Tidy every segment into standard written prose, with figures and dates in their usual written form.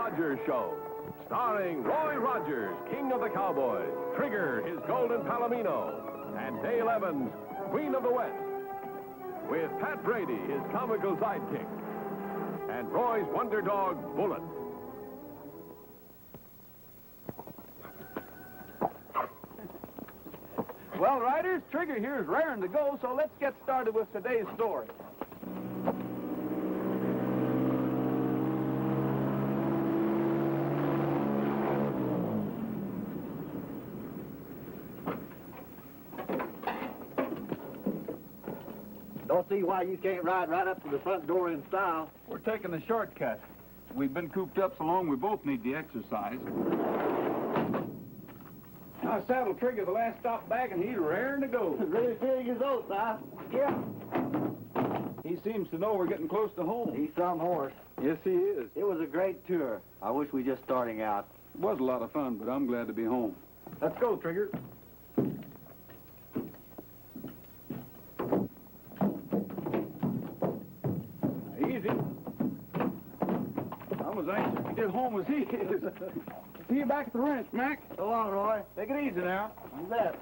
Rogers Show. Starring Roy Rogers, King of the Cowboys, Trigger, his golden palomino, and Dale Evans, Queen of the West. With Pat Brady, his comical sidekick, and Roy's wonder dog, Bullet. Well, riders, Trigger here is raring to go, so let's get started with today's story. Don't see why you can't ride right up to the front door in style. We're taking the shortcut. We've been cooped up so long, we both need the exercise. I saddled Trigger the last stop back, and he's raring to go. Really feeling his oats, huh? Yeah. He seems to know we're getting close to home. He's some horse. Yes, he is. It was a great tour. I wish we just starting out. It was a lot of fun, but I'm glad to be home. Let's go, Trigger. Easy. I'm as anxious to get home as he is. See you back at the ranch, Mac. So long, Roy. Take it easy now. You bet.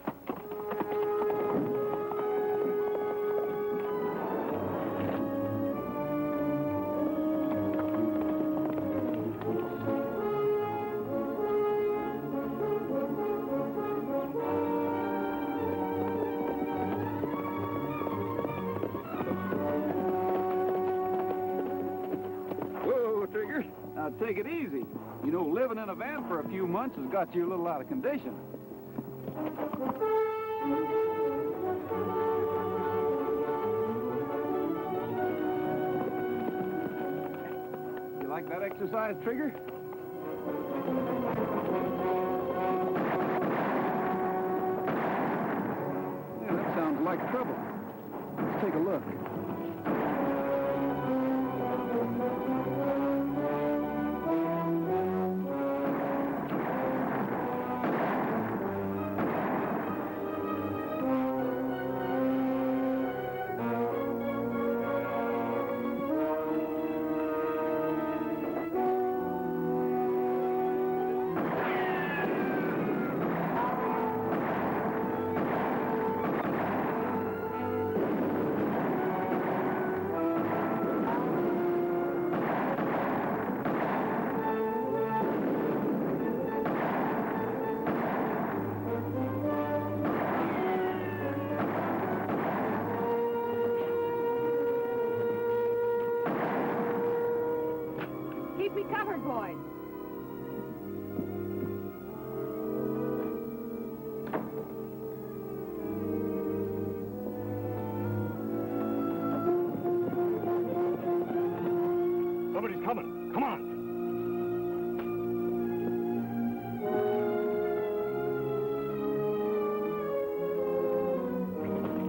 Whoa, Trigger. Now take it easy. You know, living in a van for a few months has got you a little out of condition. You like that exercise, Trigger? Yeah, that sounds like trouble. Let's take a look. Keep me covered, boys. Somebody's coming. Come on.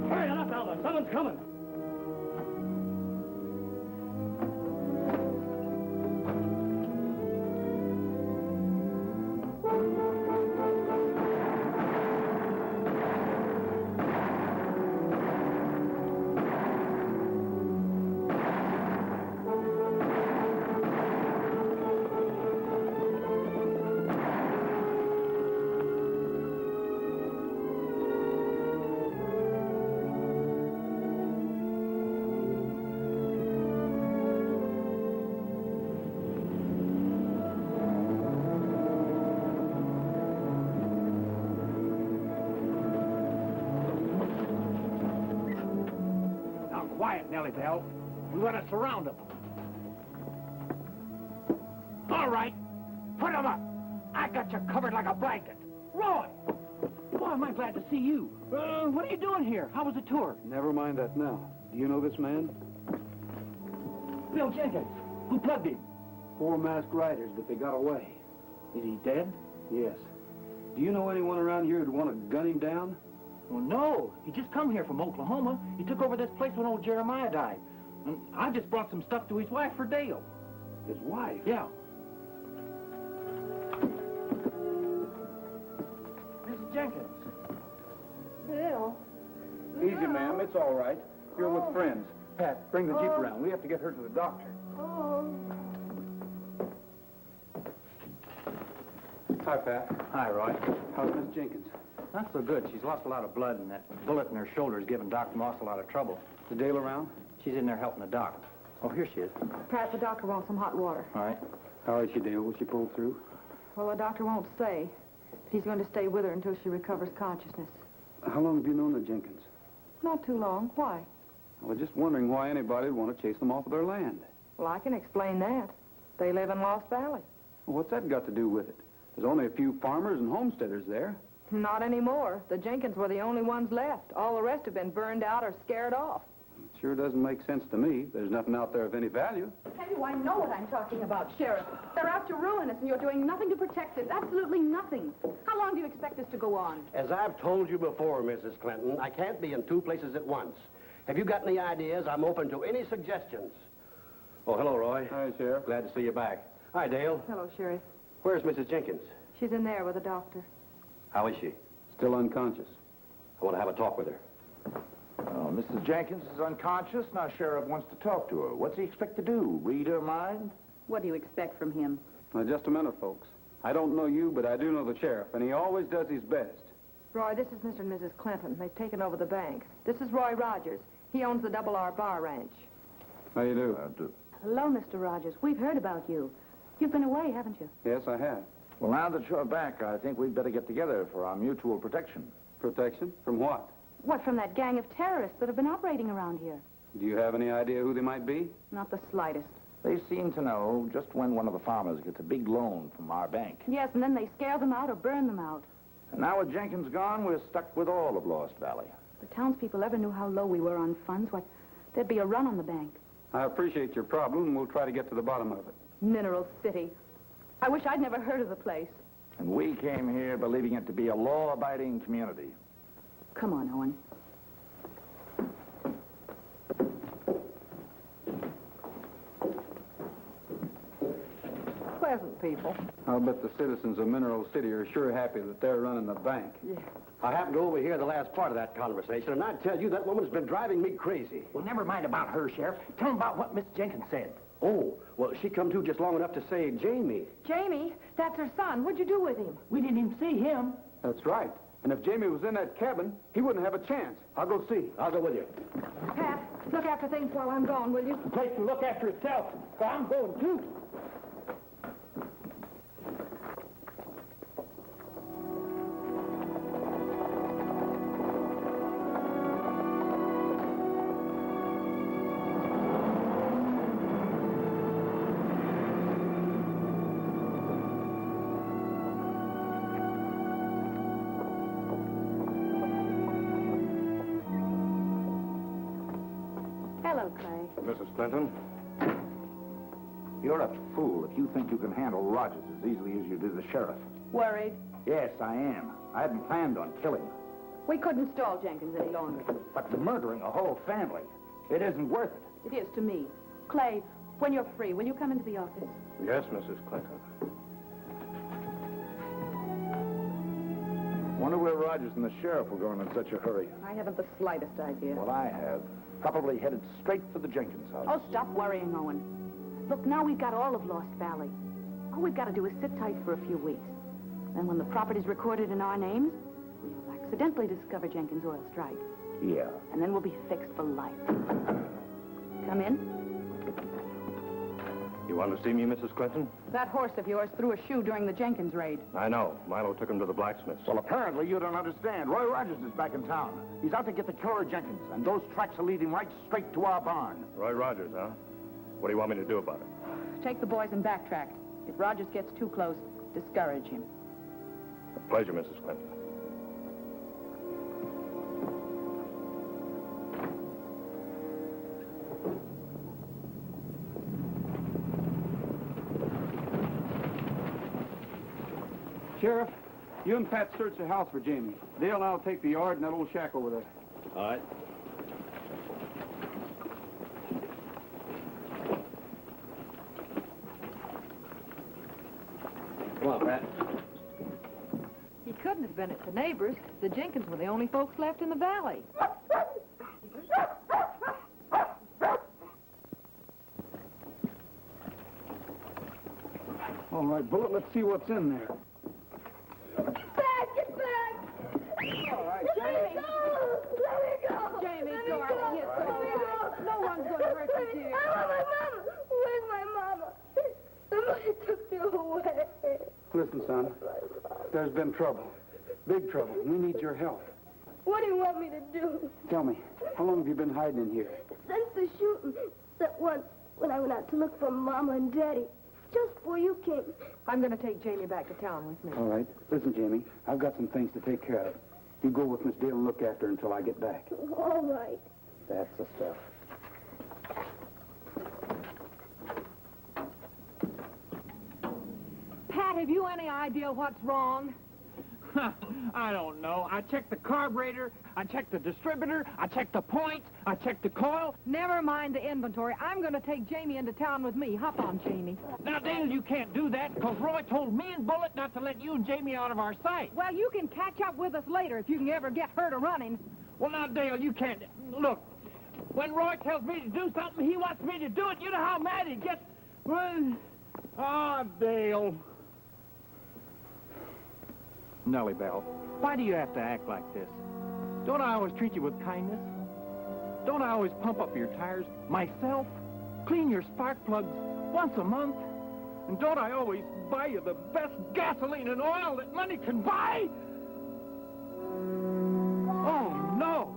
Hurry up, fella. Someone's coming. Quiet, Nellie Bell. We want to surround them. All right, put them up. I got you covered like a blanket. Roy! Boy, am I glad to see you. What are you doing here? How was the tour? Never mind that now. Do you know this man? Bill Jenkins. Who plugged him? 4 masked riders, but they got away. Is he dead? Yes. Do you know anyone around here who'd want to gun him down? Well, no. He just come here from Oklahoma. He took over this place when old Jeremiah died. And I just brought some stuff to his wife for Dale. His wife? Yeah. Mrs. Jenkins. Bill. Easy, ma'am. It's all right. You're with friends. Pat, bring the Jeep around. We have to get her to the doctor. Oh. Hi, Pat. Hi, Roy. How's Miss Jenkins? Not so good. She's lost a lot of blood, and that bullet in her shoulder is giving Doc Moss a lot of trouble. Is Dale around? She's in there helping the doc. Oh, here she is. Pat, the doctor wants some hot water. All right. How is she, Dale? Will she pull through? Well, the doctor won't say. But he's going to stay with her until she recovers consciousness. How long have you known the Jenkins? Not too long. Why? I was just wondering why anybody would want to chase them off of their land. Well, I can explain that. They live in Lost Valley. Well, what's that got to do with it? There's only a few farmers and homesteaders there. Not anymore. The Jenkins were the only ones left. All the rest have been burned out or scared off. It sure doesn't make sense to me. There's nothing out there of any value. Tell you, I know what I'm talking about, Sheriff. They're out to ruin us, and you're doing nothing to protect us. Absolutely nothing. How long do you expect this to go on? As I've told you before, Mrs. Clinton, I can't be in two places at once. Have you got any ideas? I'm open to any suggestions. Oh, hello, Roy. Hi, Sheriff. Glad to see you back. Hi, Dale. Hello, Sheriff. Where's Mrs. Jenkins? She's in there with the doctor. How is she? Still unconscious. I want to have a talk with her. Oh, Mrs. Jenkins is unconscious. Now, Sheriff wants to talk to her. What's he expect to do? Read her mind? What do you expect from him? Now, just a minute, folks. I don't know you, but I do know the sheriff, and he always does his best. Roy, this is Mr. and Mrs. Clinton. They've taken over the bank. This is Roy Rogers. He owns the Double R Bar Ranch. How you do? Hello, Mr. Rogers. We've heard about you. You've been away, haven't you? Yes, I have. Well, now that you're back, I think we'd better get together for our mutual protection. Protection? From what? What, from that gang of terrorists that have been operating around here? Do you have any idea who they might be? Not the slightest. They seem to know just when one of the farmers gets a big loan from our bank. Yes, and then they scare them out or burn them out. And now with Jenkins gone, we're stuck with all of Lost Valley. If the townspeople ever knew how low we were on funds, what, there'd be a run on the bank. I appreciate your problem, and we'll try to get to the bottom of it. Mineral City. I wish I'd never heard of the place. And we came here believing it to be a law-abiding community. Come on, Owen. Pleasant people. I'll bet the citizens of Mineral City are sure happy that they're running the bank. Yeah. I happened to overhear the last part of that conversation, and I tell you, that woman's been driving me crazy. Well, never mind about her, Sheriff. Tell him about what Miss Jenkins said. Oh, well, she come to just long enough to say Jamie. Jamie, that's her son. What'd you do with him? We didn't even see him. That's right. And if Jamie was in that cabin, he wouldn't have a chance. I'll go see. I'll go with you. Pat, look after things while I'm gone, will you? The place can look after itself. But I'm going, too. Hello, Clay. Mrs. Clinton? You're a fool if you think you can handle Rogers as easily as you did the sheriff. Worried? Yes, I am. I hadn't planned on killing him. We couldn't stall Jenkins any longer. But murdering a whole family, it isn't worth it. It is to me. Clay, when you're free, will you come into the office? Yes, Mrs. Clinton. Wonder where Rogers and the sheriff were going in such a hurry. I haven't the slightest idea. Well, I have. Probably headed straight for the Jenkins house. Oh, stop worrying, Owen. Look, now we've got all of Lost Valley. All we've got to do is sit tight for a few weeks. Then when the property's recorded in our names, we'll accidentally discover Jenkins' oil strike. Yeah. And then we'll be fixed for life. Come in. You want to see me, Mrs. Clinton? That horse of yours threw a shoe during the Jenkins raid. I know. Milo took him to the blacksmith's. Well, apparently you don't understand. Roy Rogers is back in town. He's out to get the killer Jenkins, and those tracks are leading right straight to our barn. Roy Rogers, huh? What do you want me to do about it? Take the boys and backtrack. If Rogers gets too close, discourage him. A pleasure, Mrs. Clinton. Sheriff, you and Pat search the house for Jamie. Dale and I'll take the yard and that old shack over there. All right. Come on, Pat. He couldn't have been at the neighbors. The Jenkins were the only folks left in the valley. All right, Bullet, let's see what's in there. Nothing's going to hurt you, dear. I want my mama. Where's my mama? Somebody took me away. Listen, son, there's been trouble. Big trouble. We need your help. What do you want me to do? Tell me, how long have you been hiding in here? Since the shooting. That once when I went out to look for Mama and Daddy. Just before you came. I'm going to take Jamie back to town with me. All right. Listen, Jamie, I've got some things to take care of. You go with Miss Dale and look after her until I get back. All right. That's the stuff. Pat, have you any idea what's wrong? I don't know. I checked the carburetor, I checked the distributor, I checked the points, I checked the coil. Never mind the inventory. I'm going to take Jamie into town with me. Hop on, Jamie. Now, Dale, you can't do that, because Roy told me and Bullet not to let you and Jamie out of our sight. Well, you can catch up with us later if you can ever get her to running. Well, now, Dale, you can't. Look, when Roy tells me to do something, he wants me to do it. You know how mad he gets. Well, Dale. Nellie Bell, why do you have to act like this? Don't I always treat you with kindness? Don't I always pump up your tires myself? Clean your spark plugs once a month? And don't I always buy you the best gasoline and oil that money can buy? Oh, no!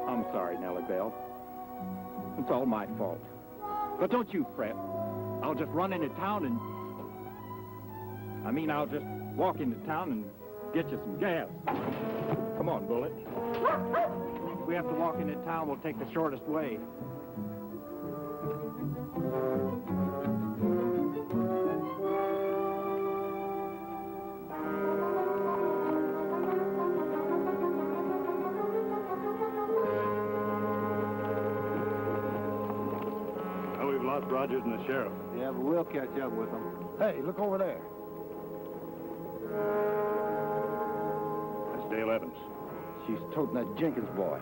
I'm sorry, Nellie Bell. It's all my fault. But don't you fret. I'll just run into town and... I'll just walk into town and get you some gas. Come on, Bullet. If we have to walk into town, we'll take the shortest way. Rogers and the sheriff. Yeah, but we'll catch up with them. Hey, look over there. That's Dale Evans. She's toting that Jenkins boy.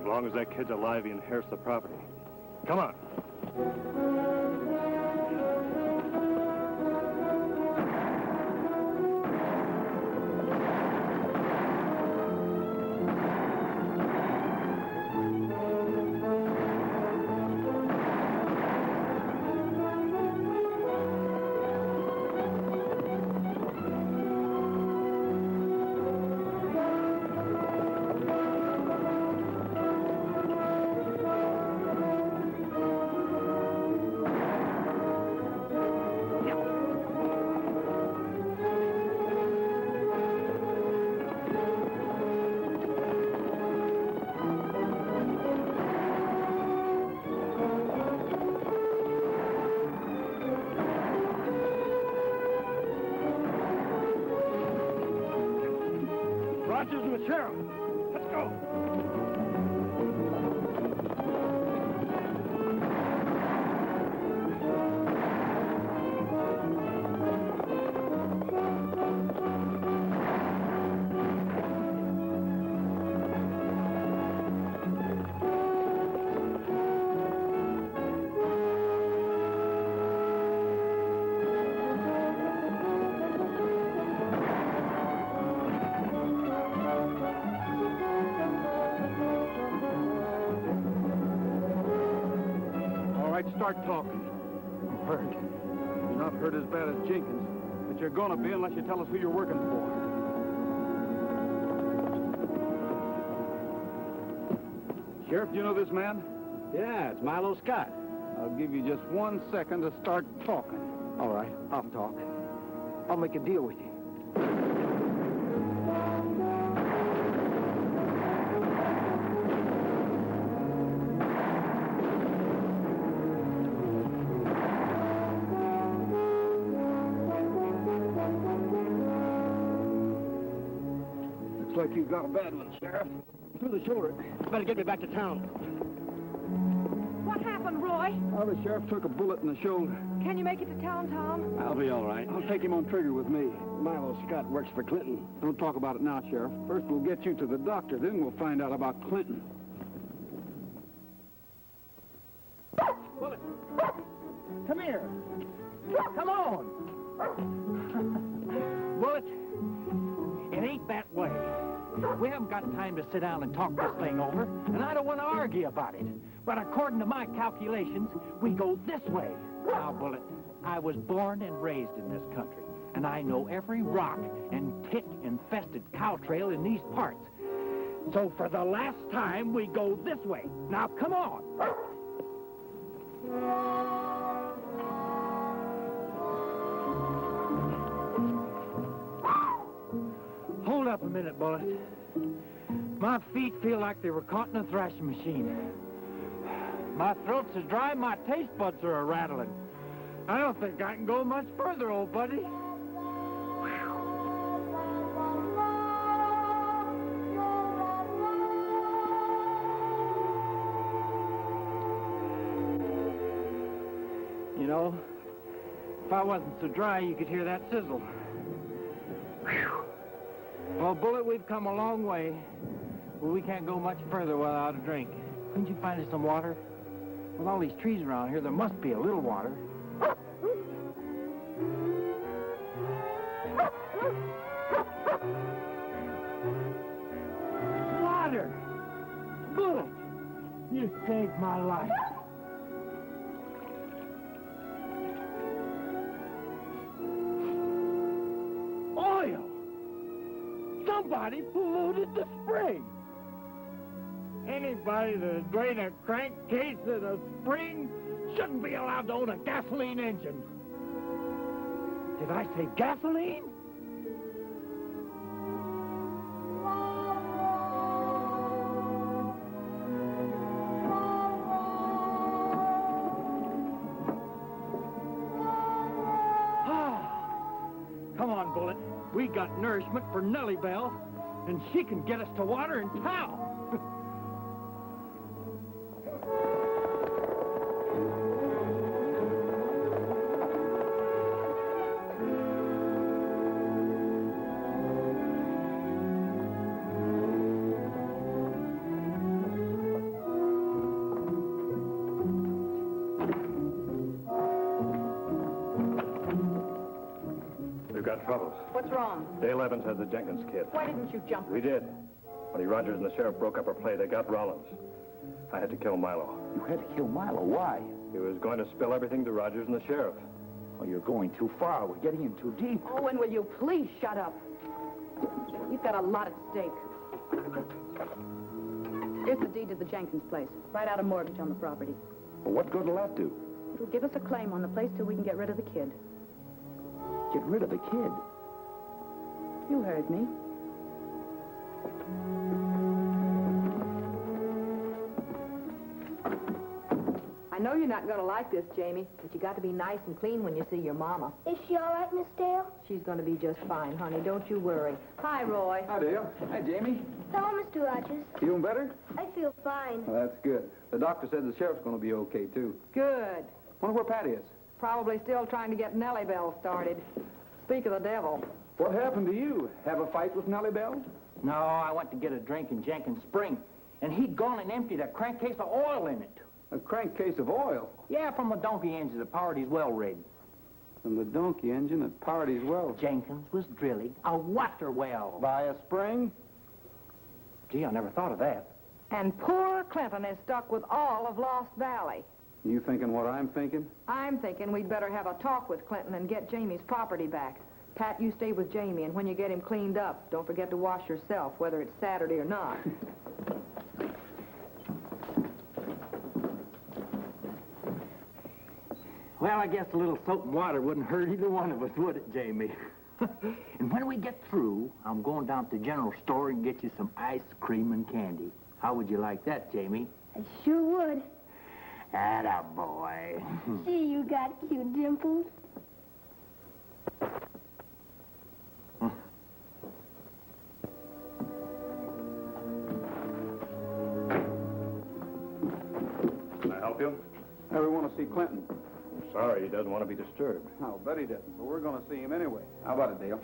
As long as that kid's alive, he inherits the property. Come on. Rogers and the sheriff. Let's go. Start talking. I'm hurt. You're not hurt as bad as Jenkins, but you're gonna be unless you tell us who you're working for. Sheriff, do you know this man? Yeah, it's Milo Scott. I'll give you just 1 second to start talking. All right, I'll talk. I'll make a deal with you. Looks like you've got a bad one, Sheriff. Through the shoulder. Better get me back to town. What happened, Roy? Well, the sheriff took a bullet in the shoulder. Can you make it to town, Tom? I'll be all right. I'll take him on trigger with me. Milo Scott works for Clinton. Don't talk about it now, Sheriff. First, we'll get you to the doctor, then we'll find out about Clinton. Bullet, come here. Come on. Bullet, ain't that way. We haven't got time to sit down and talk this thing over, and I don't want to argue about it. But according to my calculations, we go this way. Now, Bullet, I was born and raised in this country, and I know every rock and tick-infested cow trail in these parts. So for the last time, we go this way. Now, come on. Hold up a minute, Bullet. My feet feel like they were caught in a thrashing machine. My throat's as dry, my taste buds are a-rattling. I don't think I can go much further, old buddy. You know, if I wasn't so dry, you could hear that sizzle. Whew. Well, Bullet, we've come a long way, but we can't go much further without a drink. Couldn't you find us some water? With all these trees around here, there must be a little water. Water! Bullet! You saved my life. Oil! Somebody polluted the spring. Anybody that drained a crankcase in a spring shouldn't be allowed to own a gasoline engine. Did I say gasoline? Come on, Bullet. We got nourishment for Nellie Bell, and she can get us to water in town. Troubles. What's wrong? Dale Evans has the Jenkins kid. Why didn't you jump? We did. When Rogers and the sheriff broke up our play, they got Rollins. I had to kill Milo. You had to kill Milo. Why? He was going to spill everything to Rogers and the sheriff. Oh, you're going too far. We're getting in too deep. Oh, and will you please shut up? You've got a lot at stake. Here's the deed to the Jenkins place. Write out a mortgage on the property. Well, what good will that do? It'll give us a claim on the place till we can get rid of the kid. Get rid of the kid? You heard me. I know you're not going to like this, Jamie, but you got to be nice and clean when you see your mama. Is she all right, Miss Dale? She's going to be just fine, honey. Don't you worry. Hi, Roy. Hi, Dale. Hi, Jamie. Hello, Mr. Rogers. Feeling better? I feel fine. Well, that's good. The doctor said the sheriff's going to be okay, too. Good. Wonder where Patty is. Probably still trying to get Nellie Bell started. Speak of the devil. What happened to you? Have a fight with Nellie Bell? No, I went to get a drink in Jenkins Spring, and he'd gone and emptied a crankcase of oil in it. A crankcase of oil? Yeah, from the donkey engine that powered his well rig. From the donkey engine that powered his well? Jenkins was drilling a water well. By a spring? Gee, I never thought of that. And poor Clinton is stuck with all of Lost Valley. You thinking what I'm thinking? I'm thinking we'd better have a talk with Clinton and get Jamie's property back. Pat, you stay with Jamie, and when you get him cleaned up, don't forget to wash yourself, whether it's Saturday or not. Well, I guess a little soap and water wouldn't hurt either one of us, would it, Jamie? And when we get through, I'm going down to the general store and get you some ice cream and candy. How would you like that, Jamie? I sure would. Atta boy. Gee, you got cute dimples. Can I help you? We want to see Clinton. Sorry, he doesn't want to be disturbed. I'll bet he doesn't, but we're going to see him anyway. How about it, Dale?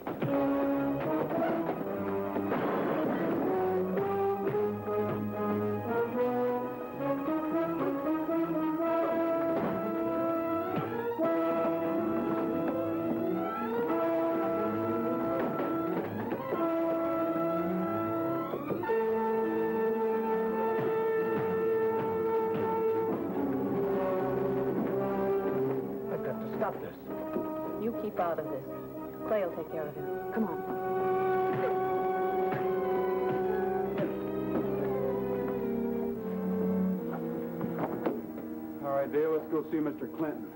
keep out of this. Clay will take care of him. Come on. All right, Dale, let's go see Mr. Clinton.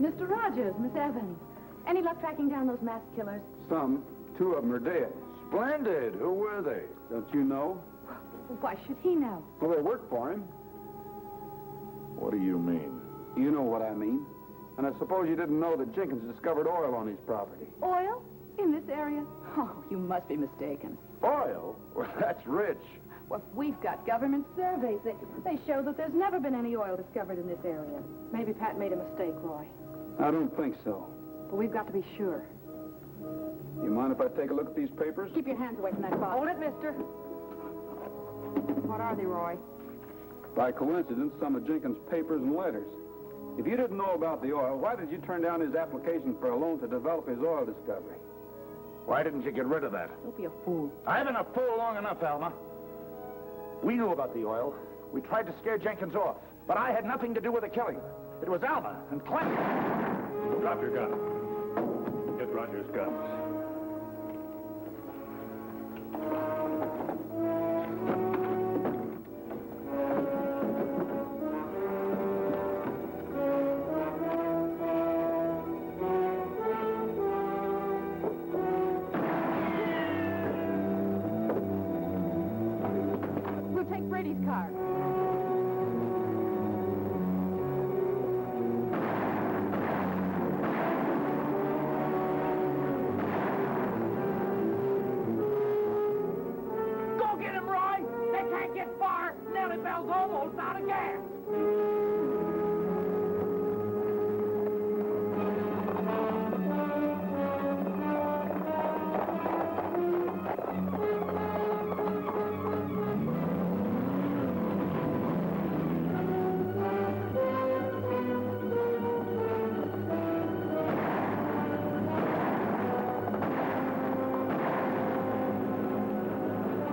Mr. Rogers, Miss Evans. Any luck tracking down those masked killers? Some. 2 of them are dead. Splendid. Who were they? Don't you know? Why should he know? Well, they work for him. What do you mean? You know what I mean. And I suppose you didn't know that Jenkins discovered oil on his property. Oil? In this area? Oh, you must be mistaken. Oil? Well, that's rich. Well, we've got government surveys. They show that there's never been any oil discovered in this area. Maybe Pat made a mistake, Roy. I don't think so. But we've got to be sure. You mind if I take a look at these papers? Keep your hands away from that box. Hold it, mister. What are they, Roy? By coincidence, some of Jenkins' papers and letters. If you didn't know about the oil, why did you turn down his application for a loan to develop his oil discovery? Why didn't you get rid of that? Don't be a fool. I've been a fool long enough, Alma. We knew about the oil. We tried to scare Jenkins off. But I had nothing to do with the killing. It was Alma and Clinton. Drop your gun. Get Rogers' guns. We'll take Brady's car. Go get him, Roy! They can't get far! Nellie Bell's almost out of gas!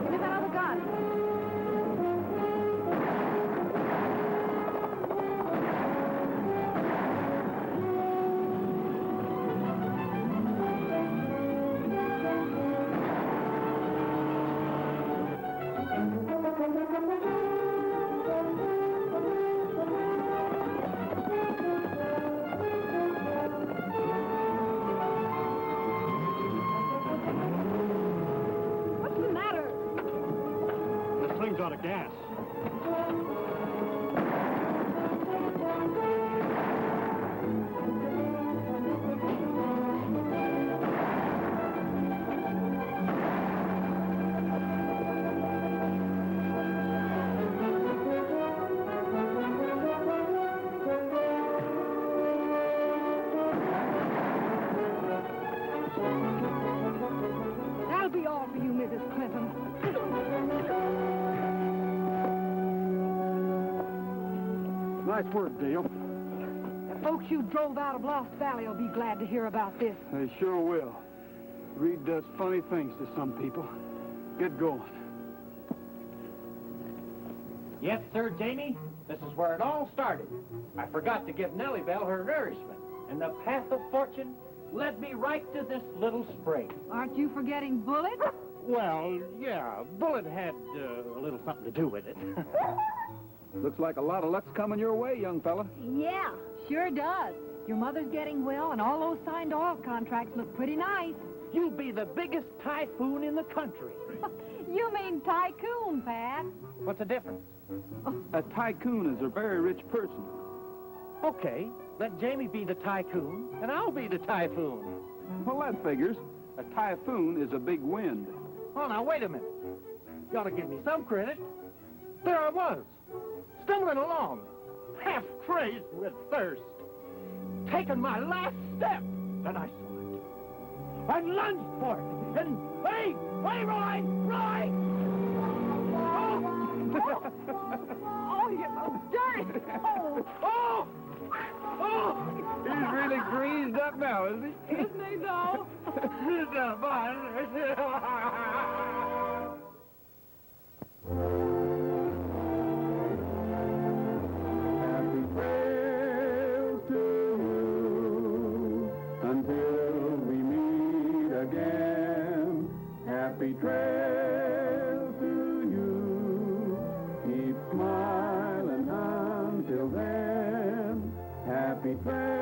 Give me that other gun. What's the matter? This thing's out of gas. That'll be all for you, Mrs. Clinton. Nice work, Dale. The folks you drove out of Lost Valley will be glad to hear about this. They sure will. Reed does funny things to some people. Get going. Yes, sir, Jamie. This is where it all started. I forgot to give Nellie Bell her nourishment, and the path of fortune led me right to this little spring. Aren't you forgetting Bullet? Well, yeah, Bullet had a little something to do with it. Looks like a lot of luck's coming your way, young fella. Yeah, sure does. Your mother's getting well, and all those signed oil contracts look pretty nice. You'll be the biggest typhoon in the country. You mean tycoon, Pat. What's the difference? A tycoon is a very rich person. Okay, let Jamie be the tycoon, and I'll be the typhoon. Well, that figures. A typhoon is a big wind. Oh, now, wait a minute. You ought to give me some credit. There I was, stumbling along, half crazed with thirst, taking my last step, and I saw it. I lunged for it, and hey, Roy! Oh, you're so dirty. Oh! He's really greased up now, isn't he? Isn't he, though? It's a fun. Happy papers.